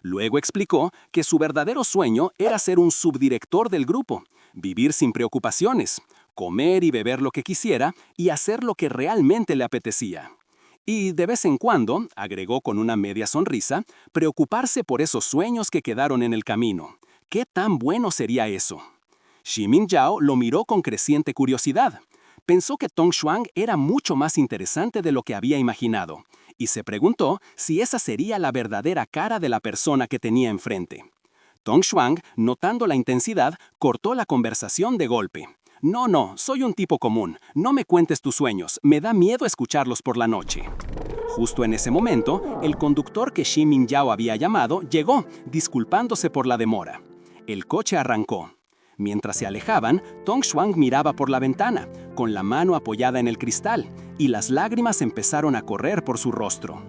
Luego explicó que su verdadero sueño era ser un subdirector del grupo, vivir sin preocupaciones, comer y beber lo que quisiera y hacer lo que realmente le apetecía. Y de vez en cuando, agregó con una media sonrisa, preocuparse por esos sueños que quedaron en el camino. ¿Qué tan bueno sería eso? Xi Mingyao lo miró con creciente curiosidad. Pensó que Tong Xuan era mucho más interesante de lo que había imaginado, y se preguntó si esa sería la verdadera cara de la persona que tenía enfrente. Tong Xuan, notando la intensidad, cortó la conversación de golpe. «No, soy un tipo común. No me cuentes tus sueños. Me da miedo escucharlos por la noche». Justo en ese momento, el conductor que Xi Mingyao había llamado llegó, disculpándose por la demora. El coche arrancó. Mientras se alejaban, Tong Xuan miraba por la ventana, con la mano apoyada en el cristal, y las lágrimas empezaron a correr por su rostro.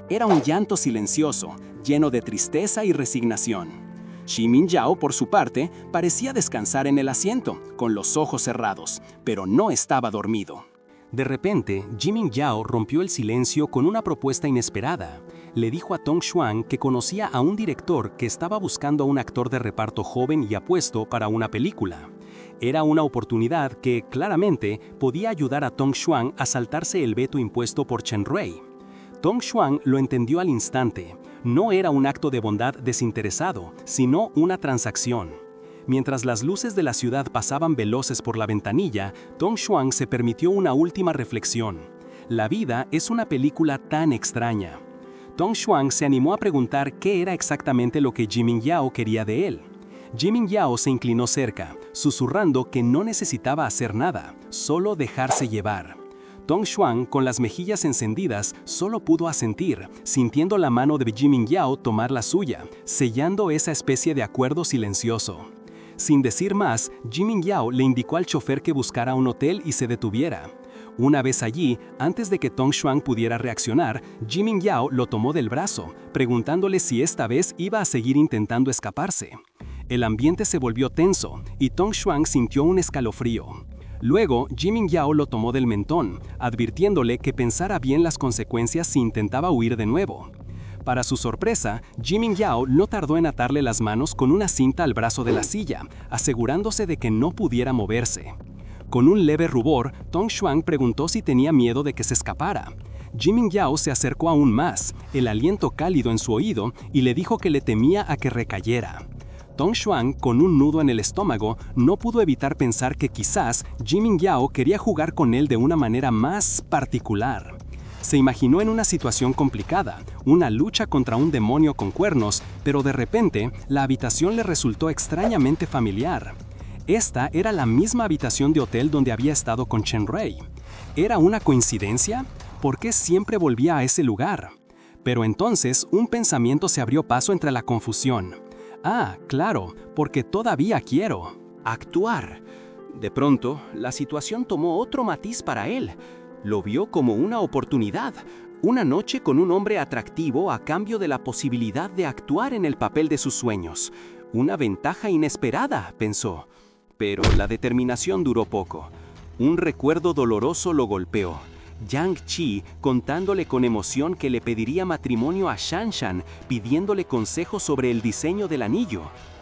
Era un llanto silencioso, lleno de tristeza y resignación. Xi Mingyao, por su parte, parecía descansar en el asiento, con los ojos cerrados, pero no estaba dormido. De repente, Xi Mingyao rompió el silencio con una propuesta inesperada. Le dijo a Tong Xuan que conocía a un director que estaba buscando a un actor de reparto joven y apuesto para una película. Era una oportunidad que, claramente, podía ayudar a Tong Xuan a saltarse el veto impuesto por Chen Rui. Tong Xuan lo entendió al instante. No era un acto de bondad desinteresado, sino una transacción. Mientras las luces de la ciudad pasaban veloces por la ventanilla, Tong Xuan se permitió una última reflexión. La vida es una película tan extraña. Tong Xuan se animó a preguntar qué era exactamente lo que Xi Mingyao quería de él. Xi Mingyao se inclinó cerca, susurrando que no necesitaba hacer nada, solo dejarse llevar. Tong Xuan, con las mejillas encendidas, solo pudo asentir, sintiendo la mano de Xi Mingyao tomar la suya, sellando esa especie de acuerdo silencioso. Sin decir más, Xi Mingyao le indicó al chofer que buscara un hotel y se detuviera. Una vez allí, antes de que Tong Xuan pudiera reaccionar, Jimin Yao lo tomó del brazo, preguntándole si esta vez iba a seguir intentando escaparse. El ambiente se volvió tenso y Tong Xuan sintió un escalofrío. Luego, Jimin Yao lo tomó del mentón, advirtiéndole que pensara bien las consecuencias si intentaba huir de nuevo. Para su sorpresa, Jimin Yao no tardó en atarle las manos con una cinta al brazo de la silla, asegurándose de que no pudiera moverse. Con un leve rubor, Tong Xuan preguntó si tenía miedo de que se escapara. Jimin Yao se acercó aún más, el aliento cálido en su oído, y le dijo que le temía a que recayera. Tong Xuan, con un nudo en el estómago, no pudo evitar pensar que quizás Jimin Yao quería jugar con él de una manera más particular. Se imaginó en una situación complicada, una lucha contra un demonio con cuernos, pero de repente la habitación le resultó extrañamente familiar. Esta era la misma habitación de hotel donde había estado con Chen Rui. ¿Era una coincidencia? ¿Por qué siempre volvía a ese lugar? Pero entonces un pensamiento se abrió paso entre la confusión. Ah, claro, porque todavía quiero actuar. De pronto, la situación tomó otro matiz para él. Lo vio como una oportunidad, una noche con un hombre atractivo a cambio de la posibilidad de actuar en el papel de sus sueños. Una ventaja inesperada, pensó. Pero la determinación duró poco. Un recuerdo doloroso lo golpeó. Yang Chi contándole con emoción que le pediría matrimonio a Shanshan, pidiéndole consejos sobre el diseño del anillo.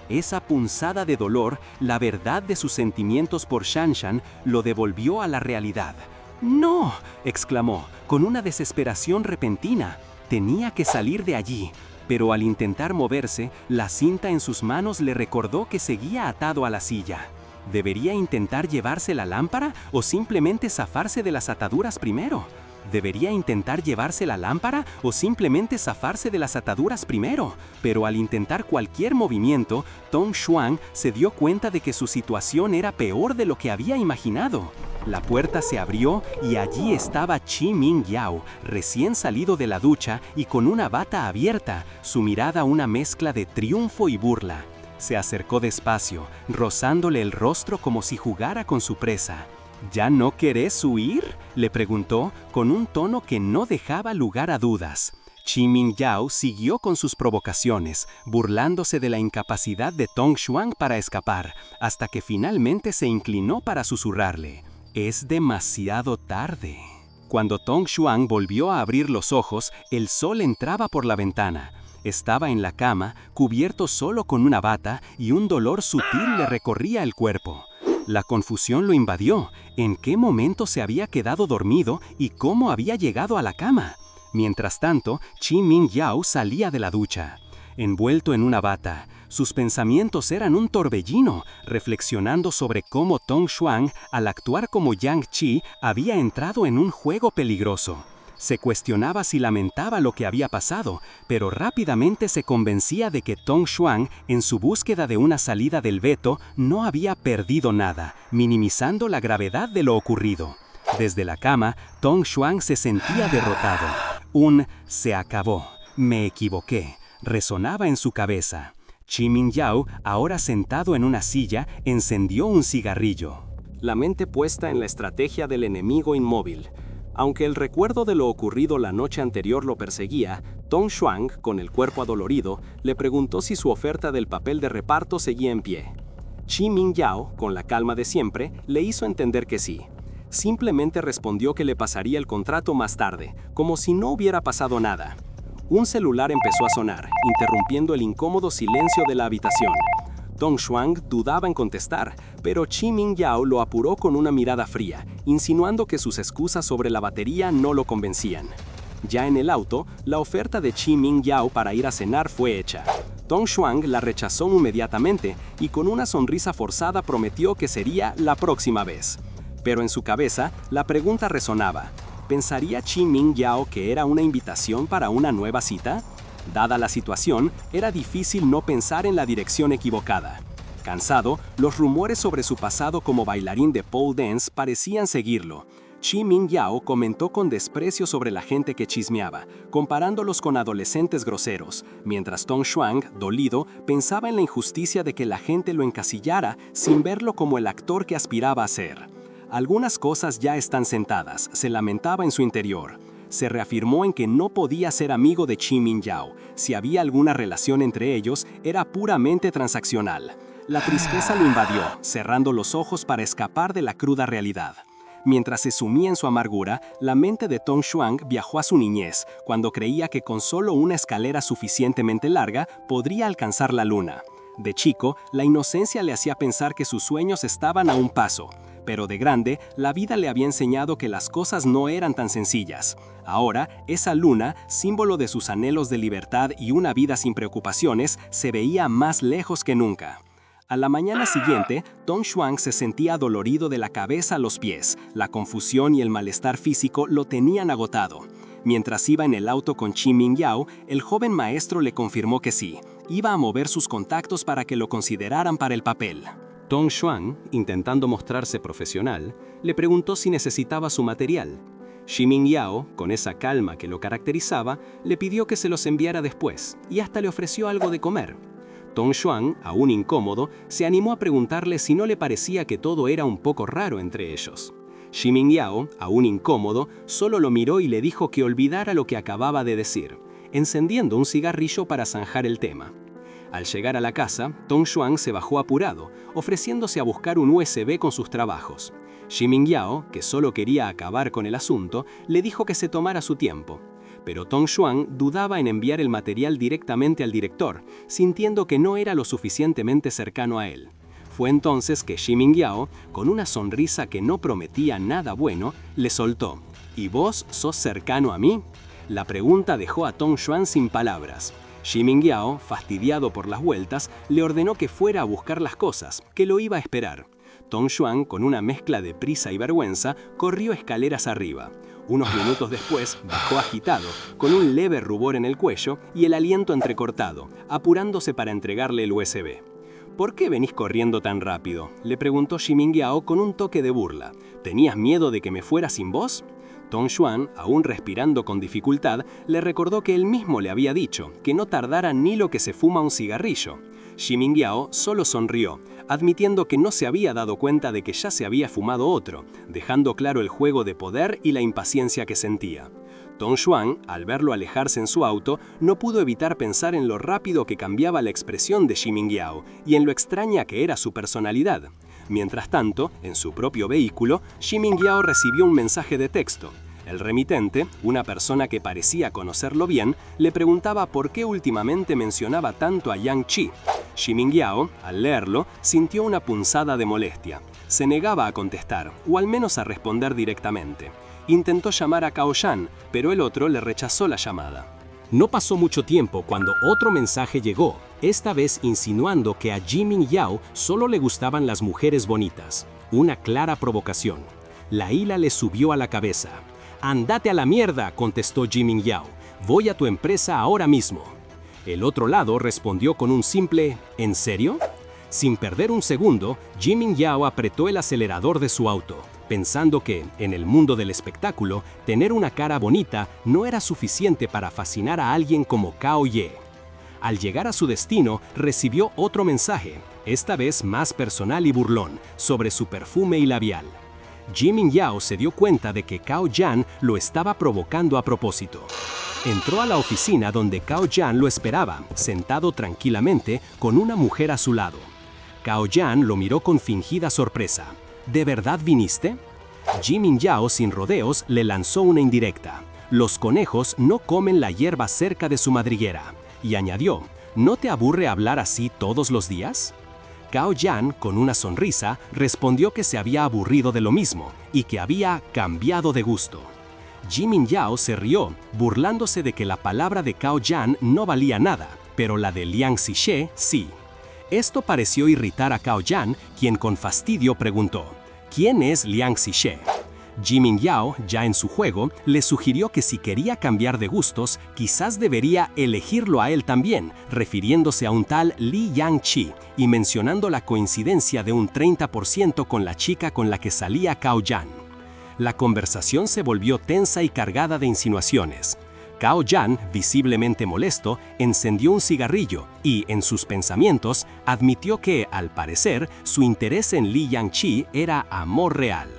Esa punzada de dolor, la verdad de sus sentimientos por Shanshan, lo devolvió a la realidad. ¡No!, exclamó, con una desesperación repentina. Tenía que salir de allí. Pero al intentar moverse, la cinta en sus manos le recordó que seguía atado a la silla. ¿Debería intentar llevarse la lámpara o simplemente zafarse de las ataduras primero? ¿Debería intentar llevarse la lámpara o simplemente zafarse de las ataduras primero? Pero al intentar cualquier movimiento, Tong Xuan se dio cuenta de que su situación era peor de lo que había imaginado. La puerta se abrió y allí estaba Jimin Yao, recién salido de la ducha y con una bata abierta, su mirada una mezcla de triunfo y burla. Se acercó despacio, rozándole el rostro como si jugara con su presa. ¿Ya no querés huir?, le preguntó, con un tono que no dejaba lugar a dudas. Jimin Yao siguió con sus provocaciones, burlándose de la incapacidad de Tong Xuan para escapar, hasta que finalmente se inclinó para susurrarle. «Es demasiado tarde». Cuando Tong Xuan volvió a abrir los ojos, el sol entraba por la ventana. Estaba en la cama, cubierto solo con una bata, y un dolor sutil le recorría el cuerpo. La confusión lo invadió. ¿En qué momento se había quedado dormido y cómo había llegado a la cama? Mientras tanto, Jimin Yao salía de la ducha. Envuelto en una bata, sus pensamientos eran un torbellino, reflexionando sobre cómo Tong Xuan, al actuar como Yang Chi, había entrado en un juego peligroso. Se cuestionaba si lamentaba lo que había pasado, pero rápidamente se convencía de que Tong Xuan, en su búsqueda de una salida del veto, no había perdido nada, minimizando la gravedad de lo ocurrido. Desde la cama, Tong Xuan se sentía derrotado. Un «se acabó, me equivoqué» resonaba en su cabeza. Jimin Yao, ahora sentado en una silla, encendió un cigarrillo. La mente puesta en la estrategia del enemigo inmóvil. Aunque el recuerdo de lo ocurrido la noche anterior lo perseguía, Tong Xuan, con el cuerpo adolorido, le preguntó si su oferta del papel de reparto seguía en pie. Jimin Yao, con la calma de siempre, le hizo entender que sí. Simplemente respondió que le pasaría el contrato más tarde, como si no hubiera pasado nada. Un celular empezó a sonar, interrumpiendo el incómodo silencio de la habitación. Tong Xuan dudaba en contestar, pero Jimin Yao lo apuró con una mirada fría, insinuando que sus excusas sobre la batería no lo convencían. Ya en el auto, la oferta de Jimin Yao para ir a cenar fue hecha. Tong Xuan la rechazó inmediatamente y con una sonrisa forzada prometió que sería la próxima vez. Pero en su cabeza, la pregunta resonaba. ¿Pensaría Jimin Yao que era una invitación para una nueva cita? Dada la situación, era difícil no pensar en la dirección equivocada. Cansado, los rumores sobre su pasado como bailarín de pole dance parecían seguirlo. Jimin Yao comentó con desprecio sobre la gente que chismeaba, comparándolos con adolescentes groseros, mientras Tong Xuan, dolido, pensaba en la injusticia de que la gente lo encasillara sin verlo como el actor que aspiraba a ser. Algunas cosas ya están sentadas, se lamentaba en su interior. Se reafirmó en que no podía ser amigo de Chi Mingyao. Si había alguna relación entre ellos, era puramente transaccional. La tristeza lo invadió, cerrando los ojos para escapar de la cruda realidad. Mientras se sumía en su amargura, la mente de Tong Xuan viajó a su niñez, cuando creía que con solo una escalera suficientemente larga podría alcanzar la luna. De chico, la inocencia le hacía pensar que sus sueños estaban a un paso. Pero de grande, la vida le había enseñado que las cosas no eran tan sencillas. Ahora, esa luna, símbolo de sus anhelos de libertad y una vida sin preocupaciones, se veía más lejos que nunca. A la mañana siguiente, Tong Xuan se sentía dolorido de la cabeza a los pies. La confusión y el malestar físico lo tenían agotado. Mientras iba en el auto con Chi Mingyao, el joven maestro le confirmó que sí. Iba a mover sus contactos para que lo consideraran para el papel. Tong Xuan, intentando mostrarse profesional, le preguntó si necesitaba su material. Xi Mingyao, con esa calma que lo caracterizaba, le pidió que se los enviara después y hasta le ofreció algo de comer. Tong Xuan, aún incómodo, se animó a preguntarle si no le parecía que todo era un poco raro entre ellos. Xi Mingyao, aún incómodo, solo lo miró y le dijo que olvidara lo que acababa de decir, encendiendo un cigarrillo para zanjar el tema. Al llegar a la casa, Tong Xuan se bajó apurado, ofreciéndose a buscar un USB con sus trabajos. Xi Mingyao, que solo quería acabar con el asunto, le dijo que se tomara su tiempo. Pero Tong Xuan dudaba en enviar el material directamente al director, sintiendo que no era lo suficientemente cercano a él. Fue entonces que Xi Mingyao, con una sonrisa que no prometía nada bueno, le soltó: ¿Y vos sos cercano a mí? La pregunta dejó a Tong Xuan sin palabras. Xi Mingyao, fastidiado por las vueltas, le ordenó que fuera a buscar las cosas, que lo iba a esperar. Tong Xuan, con una mezcla de prisa y vergüenza, corrió escaleras arriba. Unos minutos después, bajó agitado, con un leve rubor en el cuello y el aliento entrecortado, apurándose para entregarle el USB. ¿Por qué venís corriendo tan rápido?, le preguntó Xi Mingyao con un toque de burla. ¿Tenías miedo de que me fuera sin vos? Tong Xuan, aún respirando con dificultad, le recordó que él mismo le había dicho que no tardara ni lo que se fuma un cigarrillo. Xi Mingyao solo sonrió, admitiendo que no se había dado cuenta de que ya se había fumado otro, dejando claro el juego de poder y la impaciencia que sentía. Tong Xuan, al verlo alejarse en su auto, no pudo evitar pensar en lo rápido que cambiaba la expresión de Xi Mingyao y en lo extraña que era su personalidad. Mientras tanto, en su propio vehículo, Xi Mingyao recibió un mensaje de texto. El remitente, una persona que parecía conocerlo bien, le preguntaba por qué últimamente mencionaba tanto a Yang Chi. Xi Mingyao, al leerlo, sintió una punzada de molestia. Se negaba a contestar, o al menos a responder directamente. Intentó llamar a Cao Yan, pero el otro le rechazó la llamada. No pasó mucho tiempo cuando otro mensaje llegó, esta vez insinuando que a Xi Mingyao solo le gustaban las mujeres bonitas. Una clara provocación. La ira le subió a la cabeza. «Andate a la mierda», contestó Xi Mingyao. «Voy a tu empresa ahora mismo». El otro lado respondió con un simple «¿En serio?». Sin perder un segundo, Xi Mingyao apretó el acelerador de su auto, pensando que, en el mundo del espectáculo, tener una cara bonita no era suficiente para fascinar a alguien como Cao Ye. Al llegar a su destino, recibió otro mensaje, esta vez más personal y burlón, sobre su perfume y labial. Xi Mingyao se dio cuenta de que Cao Yan lo estaba provocando a propósito. Entró a la oficina donde Cao Yan lo esperaba, sentado tranquilamente con una mujer a su lado. Cao Yan lo miró con fingida sorpresa. ¿De verdad viniste? Xi Mingyao, sin rodeos, le lanzó una indirecta. Los conejos no comen la hierba cerca de su madriguera. Y añadió, ¿no te aburre hablar así todos los días? Cao Yan, con una sonrisa, respondió que se había aburrido de lo mismo y que había cambiado de gusto. Xi Mingyao se rió, burlándose de que la palabra de Cao Yan no valía nada, pero la de Liang Xixie sí. Esto pareció irritar a Cao Yan, quien con fastidio preguntó, ¿quién es Liang Xixie? Xi Mingyao, ya en su juego, le sugirió que si quería cambiar de gustos, quizás debería elegirlo a él también, refiriéndose a un tal Li Yangqi y mencionando la coincidencia de un 30% con la chica con la que salía Cao Yan. La conversación se volvió tensa y cargada de insinuaciones. Cao Yan, visiblemente molesto, encendió un cigarrillo y, en sus pensamientos, admitió que, al parecer, su interés en Li Yangqi era amor real.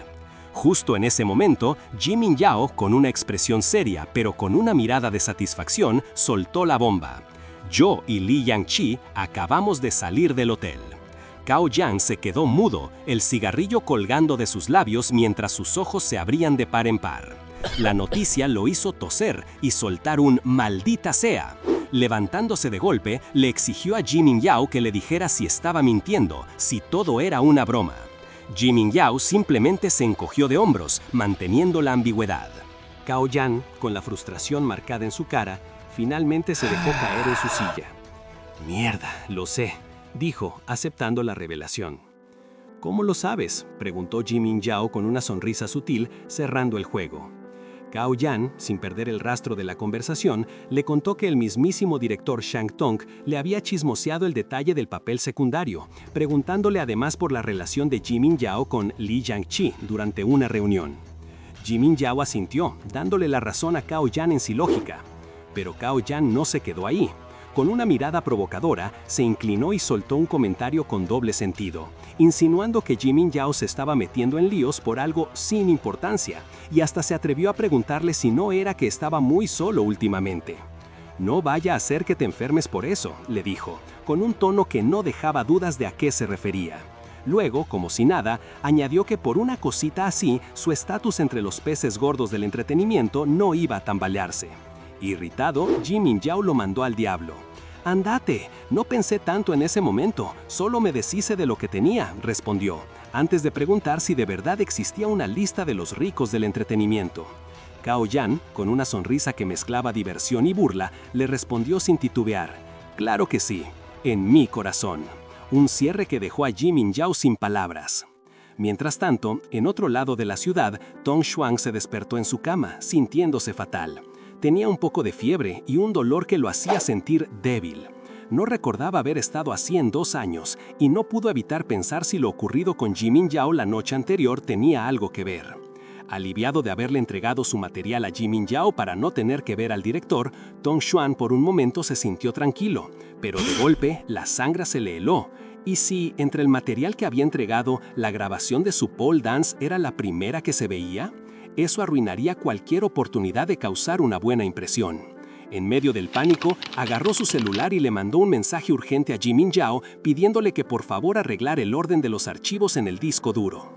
Justo en ese momento, Jimin Yao, con una expresión seria pero con una mirada de satisfacción, soltó la bomba. Yo y Li Yangqi acabamos de salir del hotel. Cao Yang se quedó mudo, el cigarrillo colgando de sus labios mientras sus ojos se abrían de par en par. La noticia lo hizo toser y soltar un «maldita sea». Levantándose de golpe, le exigió a Jimin Yao que le dijera si estaba mintiendo, si todo era una broma. Jimin Yao simplemente se encogió de hombros, manteniendo la ambigüedad. Cao Yang, con la frustración marcada en su cara, finalmente se dejó caer en su silla. «Mierda, lo sé», dijo, aceptando la revelación. «¿Cómo lo sabes?», preguntó Jimin Yao con una sonrisa sutil, cerrando el juego. Cao Yang, sin perder el rastro de la conversación, le contó que el mismísimo director Shang Tong le había chismoseado el detalle del papel secundario, preguntándole además por la relación de Jimin Yao con Li Yangqi durante una reunión. Jimin Yao asintió, dándole la razón a Cao Yang en su lógica. Pero Cao Yang no se quedó ahí. Con una mirada provocadora, se inclinó y soltó un comentario con doble sentido, insinuando que Jimin Yao se estaba metiendo en líos por algo sin importancia, y hasta se atrevió a preguntarle si no era que estaba muy solo últimamente. «No vaya a ser que te enfermes por eso», le dijo, con un tono que no dejaba dudas de a qué se refería. Luego, como si nada, añadió que por una cosita así, su estatus entre los peces gordos del entretenimiento no iba a tambalearse. Irritado, Jimin Yao lo mandó al diablo. «Andate, no pensé tanto en ese momento, solo me deshice de lo que tenía», respondió, antes de preguntar si de verdad existía una lista de los ricos del entretenimiento. Cao Yang, con una sonrisa que mezclaba diversión y burla, le respondió sin titubear: «Claro que sí, en mi corazón». Un cierre que dejó a Jimin Yao sin palabras. Mientras tanto, en otro lado de la ciudad, Tong Xuan se despertó en su cama, sintiéndose fatal. Tenía un poco de fiebre y un dolor que lo hacía sentir débil. No recordaba haber estado así en 2 años y no pudo evitar pensar si lo ocurrido con Jimin Yao la noche anterior tenía algo que ver. Aliviado de haberle entregado su material a Jimin Yao para no tener que ver al director, Tong Xuan por un momento se sintió tranquilo, pero de golpe la sangre se le heló. ¿Y si, entre el material que había entregado, la grabación de su pole dance era la primera que se veía? Eso arruinaría cualquier oportunidad de causar una buena impresión. En medio del pánico, agarró su celular y le mandó un mensaje urgente a Jimin Yao pidiéndole que por favor arreglara el orden de los archivos en el disco duro.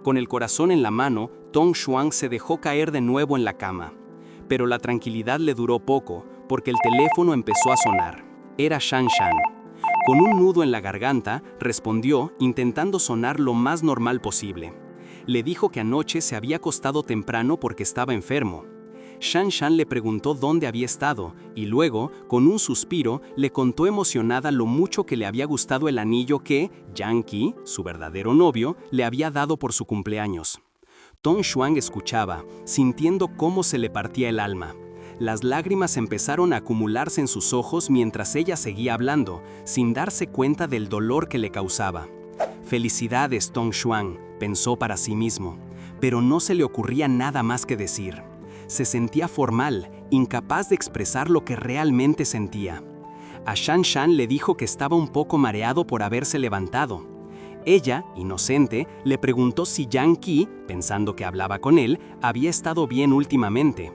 Con el corazón en la mano, Tong Xuan se dejó caer de nuevo en la cama. Pero la tranquilidad le duró poco, porque el teléfono empezó a sonar. Era Shan Shan. Con un nudo en la garganta, respondió, intentando sonar lo más normal posible. Le dijo que anoche se había acostado temprano porque estaba enfermo. Shan Shan le preguntó dónde había estado y luego, con un suspiro, le contó emocionada lo mucho que le había gustado el anillo que Yang, su verdadero novio, le había dado por su cumpleaños. Tong Xuan escuchaba, sintiendo cómo se le partía el alma. Las lágrimas empezaron a acumularse en sus ojos mientras ella seguía hablando, sin darse cuenta del dolor que le causaba. «Felicidades, Tong Xuan», pensó para sí mismo, pero no se le ocurría nada más que decir. Se sentía formal, incapaz de expresar lo que realmente sentía. A Shan Shan le dijo que estaba un poco mareado por haberse levantado. Ella, inocente, le preguntó si Yang Qi, pensando que hablaba con él, había estado bien últimamente.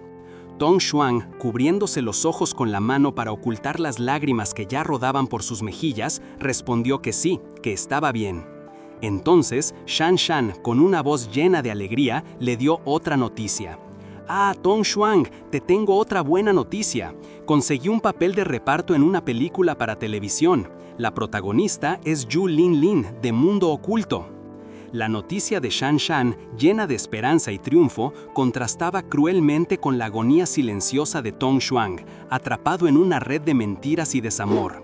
Tong Xuan, cubriéndose los ojos con la mano para ocultar las lágrimas que ya rodaban por sus mejillas, respondió que sí, que estaba bien. Entonces, Shan Shan, con una voz llena de alegría, le dio otra noticia. «Ah, Tong Xuan, te tengo otra buena noticia. Conseguí un papel de reparto en una película para televisión. La protagonista es Yu Lin Lin, de Mundo Oculto». La noticia de Shan Shan, llena de esperanza y triunfo, contrastaba cruelmente con la agonía silenciosa de Tong Xuan, atrapado en una red de mentiras y desamor.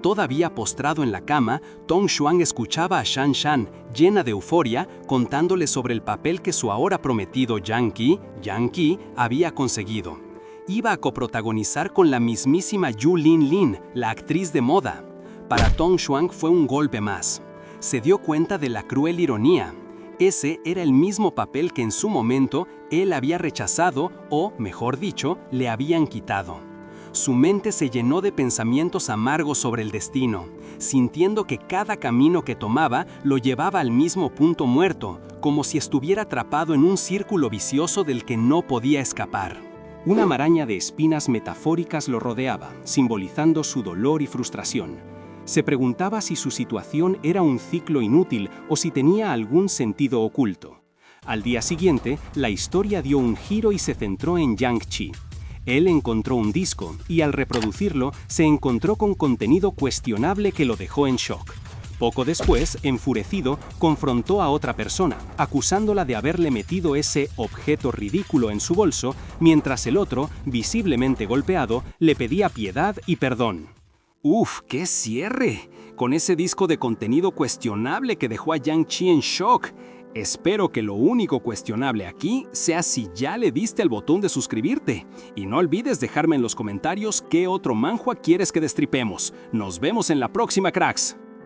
Todavía postrado en la cama, Tong Xuan escuchaba a Shan Shan, llena de euforia, contándole sobre el papel que su ahora prometido Yang Qi había conseguido. Iba a coprotagonizar con la mismísima Yu Lin Lin, la actriz de moda. Para Tong Xuan fue un golpe más. Se dio cuenta de la cruel ironía. Ese era el mismo papel que en su momento él había rechazado o, mejor dicho, le habían quitado. Su mente se llenó de pensamientos amargos sobre el destino, sintiendo que cada camino que tomaba lo llevaba al mismo punto muerto, como si estuviera atrapado en un círculo vicioso del que no podía escapar. Una maraña de espinas metafóricas lo rodeaba, simbolizando su dolor y frustración. Se preguntaba si su situación era un ciclo inútil o si tenía algún sentido oculto. Al día siguiente, la historia dio un giro y se centró en Yang Chi. Él encontró un disco y al reproducirlo se encontró con contenido cuestionable que lo dejó en shock. Poco después, enfurecido, confrontó a otra persona, acusándola de haberle metido ese objeto ridículo en su bolso, mientras el otro, visiblemente golpeado, le pedía piedad y perdón. ¡Uf, qué cierre! Con ese disco de contenido cuestionable que dejó a Yang Chi en shock. Espero que lo único cuestionable aquí sea si ya le diste el botón de suscribirte. Y no olvides dejarme en los comentarios qué otro manhwa quieres que destripemos. Nos vemos en la próxima, cracks.